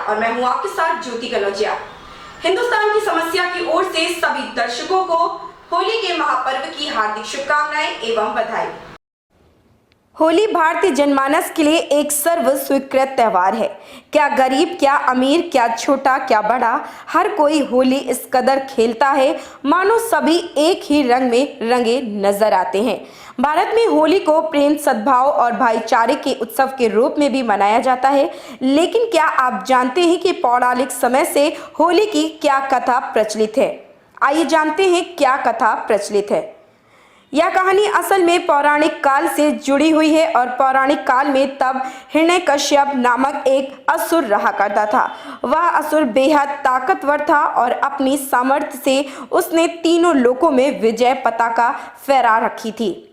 और मैं हूं आपके साथ ज्योति कनौजिया। हिंदुस्तान की समस्या की ओर से सभी दर्शकों को होली के महापर्व की हार्दिक शुभकामनाएं एवं बधाई। होली भारतीय जनमानस के लिए एक सर्व स्वीकृत त्यौहार है। क्या गरीब, क्या अमीर, क्या छोटा, क्या बड़ा, हर कोई होली इस कदर खेलता है मानो सभी एक ही रंग में रंगे नजर आते हैं। भारत में होली को प्रेम, सद्भाव और भाईचारे के उत्सव के रूप में भी मनाया जाता है। लेकिन क्या आप जानते हैं कि पौराणिक समय से होली की क्या कथा प्रचलित है? आइए जानते हैं क्या कथा प्रचलित है। यह कहानी असल में पौराणिक काल से जुड़ी हुई है और पौराणिक काल में तब हिरण्यकश्यप नामक एक असुर रहा करता था। वह असुर बेहद ताकतवर था और अपनी सामर्थ्य से उसने तीनों लोकों में विजय पताका फहरा रखी थी।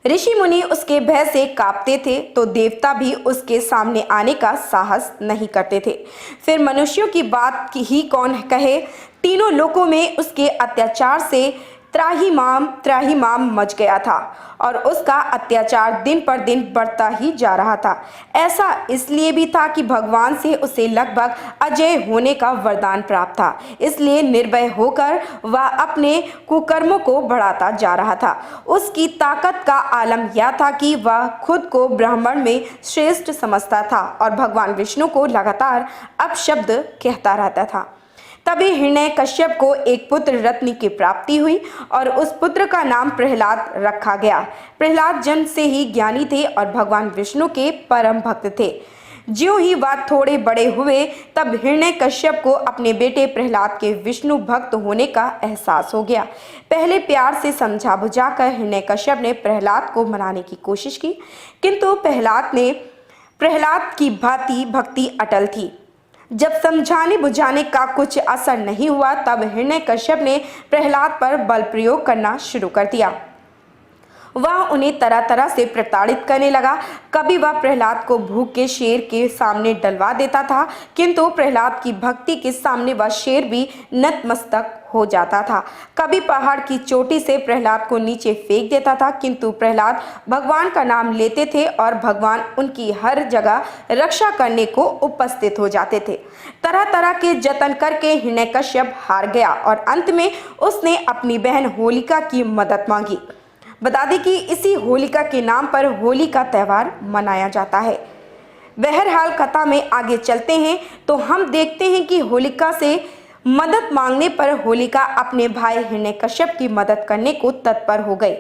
ऋषि मुनि उसके भय से कांपते थे तो देवता भी उसके सामने आने का साहस नहीं करते थे। फिर मनुष्यों की बात ही कौन कहे, तीनों लोकों में उसके अत्याचार से त्राहिमाम मच गया था और उसका अत्याचार दिन पर दिन बढ़ता ही जा रहा था। ऐसा इसलिए भी था कि भगवान से उसे लगभग अजय होने का वरदान प्राप्त था। इसलिए निर्भय होकर वह अपने कुकर्मों को बढ़ाता जा रहा था। उसकी ताकत का आलम यह था कि वह खुद को ब्राह्मण में श्रेष्ठ समझता था और भगवान विष्णु को लगातार अपशब्द कहता रहता था। तभी हिरण्यकश्यप को एक पुत्र रत्न की प्राप्ति हुई और उस पुत्र का नाम प्रहलाद रखा गया। प्रहलाद जन्म से ही ज्ञानी थे और भगवान विष्णु के परम भक्त थे। ज्यों ही वह थोड़े बड़े हुए तब हिरण्यकश्यप को अपने बेटे प्रहलाद के विष्णु भक्त होने का एहसास हो गया। पहले प्यार से समझा बुझाकर हिरण्यकश्यप ने प्रहलाद को मनाने की कोशिश की, किंतु प्रहलाद की भक्ति अटल थी। जब समझाने बुझाने का कुछ असर नहीं हुआ तब हिरण्यकश्यप ने प्रहलाद पर बल प्रयोग करना शुरू कर दिया। वह उन्हें तरह तरह से प्रताड़ित करने लगा। कभी वह प्रहलाद को भूखे शेर के सामने डलवा देता था, किंतु प्रहलाद की भक्ति के सामने वह शेर भी नतमस्तक हो जाता था। कभी पहाड़ की चोटी से प्रहलाद को नीचे फेंक देता था, किंतु प्रहलाद भगवान का नाम लेते थे और भगवान उनकी हर जगह रक्षा करने को उपस्थित हो जाते थे। तरह तरह के जतन करके हिरण्यकश्यप हार गया और अंत में उसने अपनी बहन होलिका की मदद मांगी। बता दें कि इसी होलिका के नाम पर होली का त्यौहार मनाया जाता है। बहरहाल कथा में आगे चलते हैं तो हम देखते हैं कि होलिका से मदद मांगने पर होलिका अपने भाई हिरण्यकश्यप की मदद करने को तत्पर हो गई।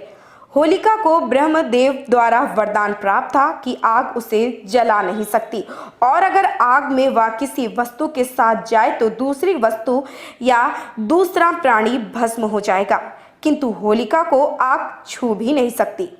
होलिका को ब्रह्मदेव द्वारा वरदान प्राप्त था कि आग उसे जला नहीं सकती और अगर आग में वह किसी वस्तु के साथ जाए तो दूसरी वस्तु या दूसरा प्राणी भस्म हो जाएगा, किंतु होलिका को आग छू भी नहीं सकती।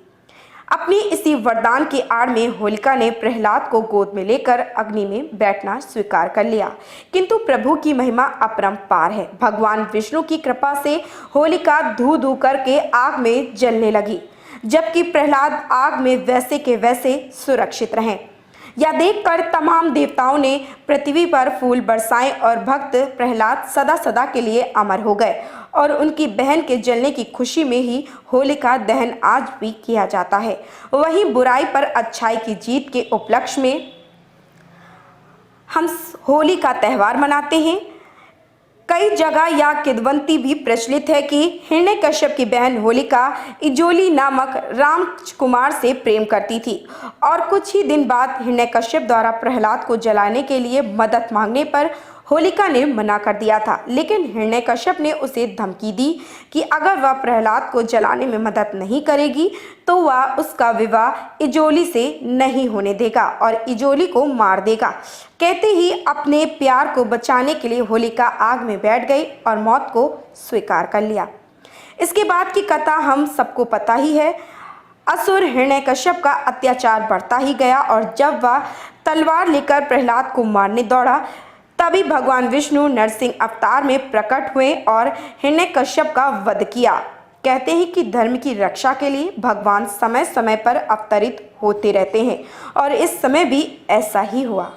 अपनी इसी वरदान की आड़ में होलिका ने प्रहलाद को गोद में लेकर अग्नि में बैठना स्वीकार कर लिया, किंतु प्रभु की महिमा अपरंपार है। भगवान विष्णु की कृपा से होलिका धू धू करके आग में जलने लगी, जबकि प्रहलाद आग में वैसे के वैसे सुरक्षित रहे। यह देखकर तमाम देवताओं ने पृथ्वी पर फूल बरसाए और भक्त प्रहलाद सदा सदा के लिए अमर हो गए और उनकी बहन के जलने की खुशी में ही होलिका दहन आज भी किया जाता है। वहीं बुराई पर अच्छाई की जीत के उपलक्ष्य में हम होली का त्यौहार मनाते हैं। कई जगह यह किंवदंती भी प्रचलित है कि हिरण्यकश्यप की बहन होलिका इजोली नामक रामकुमार से प्रेम करती थी और कुछ ही दिन बाद हिरण्यकश्यप द्वारा प्रहलाद को जलाने के लिए मदद मांगने पर होलिका ने मना कर दिया था। लेकिन हिरण्यकश्यप ने उसे धमकी दी कि अगर वह प्रहलाद को जलाने में मदद नहीं करेगी तो वह उसका विवाह इजोली से नहीं होने देगा और इजोली को मार देगा। कहते ही अपने प्यार को बचाने के लिए होलिका आग में बैठ गई और मौत को स्वीकार कर लिया। इसके बाद की कथा हम सबको पता ही है। असुर हिरण्यकश्यप का अत्याचार बढ़ता ही गया और जब वह तलवार लेकर प्रहलाद को मारने दौड़ा तभी भगवान विष्णु नरसिंह अवतार में प्रकट हुए और हिरण्यकश्यप का वध किया। कहते हैं कि धर्म की रक्षा के लिए भगवान समय समय पर अवतरित होते रहते हैं और इस समय भी ऐसा ही हुआ।